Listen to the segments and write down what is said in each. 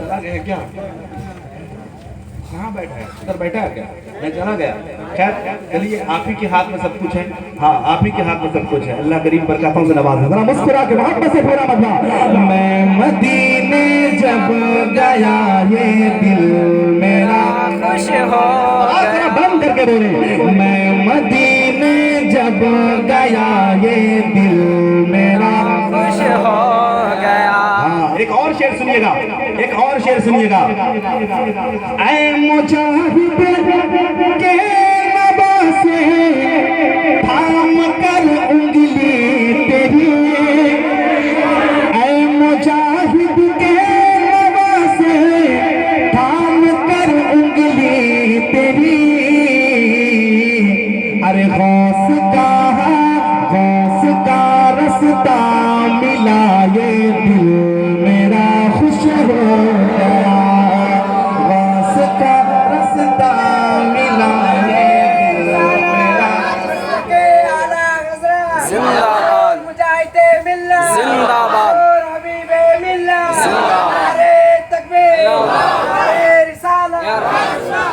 चला गया क्या? कहाँ बैठा है? उधर बैठा है क्या? मैं चला गया। खैर चलिए, आप ही के हाथ में सब कुछ है। हाँ, आप ही के हाथ में सब कुछ है। अल्लाह करीम बरकतों से नवाज़े। जरा मुस्कुरा के मोहब्बत से पूरा मतलब। मैं मदीने जब गया ये दिल मेरा खुश हो जरा बंद करके बोले। मैं मदीने जब गया ये दिल मेरा खुश हो गया। हाँ, एक और शेर सुनिएगा, एक और शेर सुनिएगा। ऐ मुजाहिद के नवासे थाम कर उंगली तेरी, ऐ मुजाहिद के नवासे थाम कर उंगली तेरी। अरे गौस का रास्ता मिला ये दिल मेरा खुश हो गया। गौस का रास्ता मिला ये दिल मेरा। जिंदाबाद मुजाहिदे मिल्लत जिंदाबाद और हबीबे मिल्लत नारे तकबीर नारे रिसालत।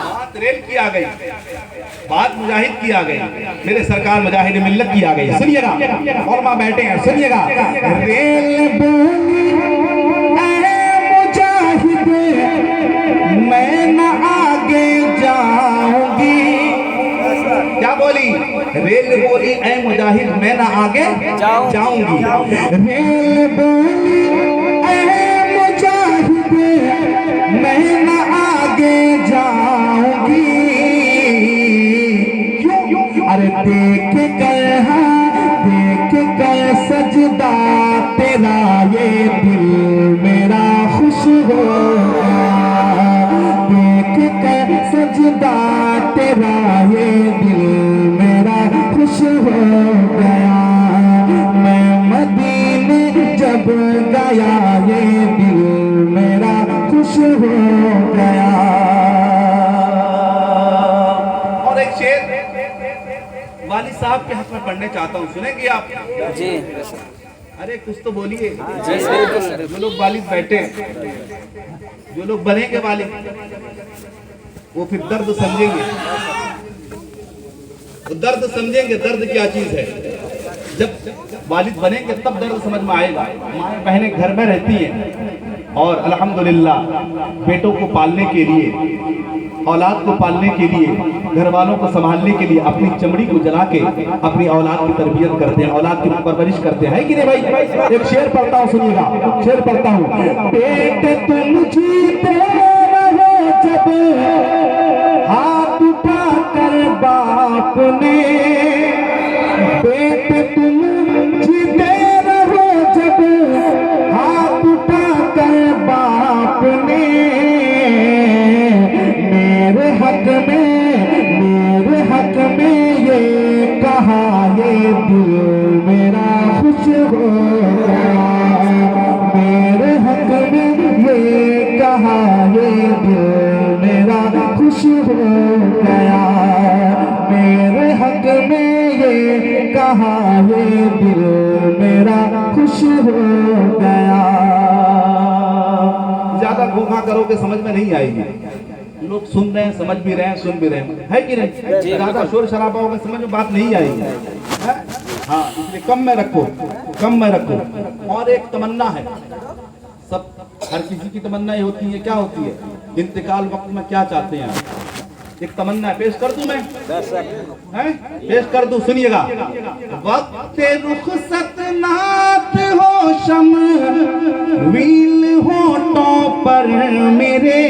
बात रेल की आ गई, बात मुजाहिद की आ गई, मेरे सरकार मुजाहिद मिल्लत की आ गई। सुनिएगा, और माँ बैठे हैं, सुनिएगा। रेल बोली ऐ मुजाहिद मैं न आगे जाऊंगी। क्या बोली? रेल बोली ऐ मुजाहिद मैं न आगे जाऊंगी। रेल बोली ऐ मुजाहिद मैं न आगे जाऊंगी। अरे देख कर सजदा तेरा ये दिल मेरा खुश हो गया। देख कर सजदा तेरा ये दिल मेरा खुश हो गया। मैं मदीने जब गया ये दिल मेरा खुश हो गया। और एक शेर वाली साहब के हक में पढ़ने चाहता हूँ, सुनेंगे आप? जी अरे कुछ तो बोलिए। जी बिल्कुल। जो लोग वालिद बैठे हैं, जो लोग बनेंगे वालिद, वो फिर दर्द समझेंगे। वो दर्द समझेंगे, दर्द क्या चीज है। जब वालिद बनेंगे तब दर्द समझ में आएगा। माएँ बहनें घर में रहती हैं और अल्हम्दुलिल्लाह बेटों को पालने के लिए, औलाद को पालने के लिए, घर वालों को संभालने के लिए अपनी चमड़ी को जला के अपनी औलाद की तरबियत करते हैं, औलाद की परवरिश करते हैं कि नहीं भाई? एक शेर पढ़ता हूँ, सुनिएगा, शेर पढ़ता हूँ। पेट तुम जीते रहो जब हाथ उठा कर बाप ने, पेट तुम जीते रहो जब हाथ उठा कर बाप ने। मेरे हक में ये कहा ये दिल मेरा खुश हो गया। मेरे हक में ये कहा ये दिल मेरा खुश हो गया। मेरे हक में ये कहा ये दिल मेरा खुश हो गया। ज्यादा घूमा करोगे समझ में नहीं आएगी। लोग सुन रहे हैं, समझ भी रहे हैं, सुन भी रहे हैं, है कि नहीं? ज्यादा शोर शराबा होगा समझ में बात नहीं आएगी। हाँ, इसलिए कम में रखो, कम में रखो। और एक तमन्ना है, सब हर किसी की तमन्नाएं होती है। क्या होती है? इंतकाल वक्त में क्या चाहते हैं आप? एक तमन्ना पेश कर दूं मैं? हैं? पेश कर दूं, सुनिएगा। वक्त रुखसत नात हो शम वील होठों पर मेरे।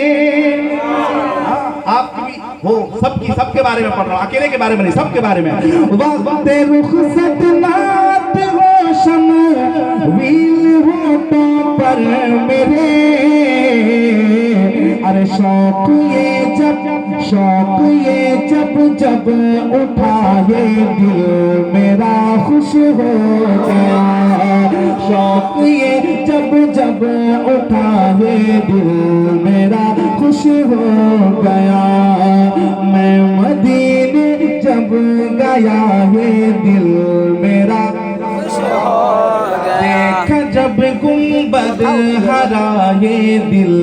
आपकी भी हो, सबकी, सबके बारे में पढ़ रहा हूँ, अकेले के बारे में नहीं, सबके बारे में। वक्त रुखसत नात हो शम वील होठों पर मेरे। अरे शौक ये जब उठा ये दिल मेरा खुश हो गया। शौक ये जब उठा ये दिल मेरा खुश हो गया। मैं मदीने जब गया ये दिल मेरा खुश हो गया। देखा जब गुंबद हरा ये दिल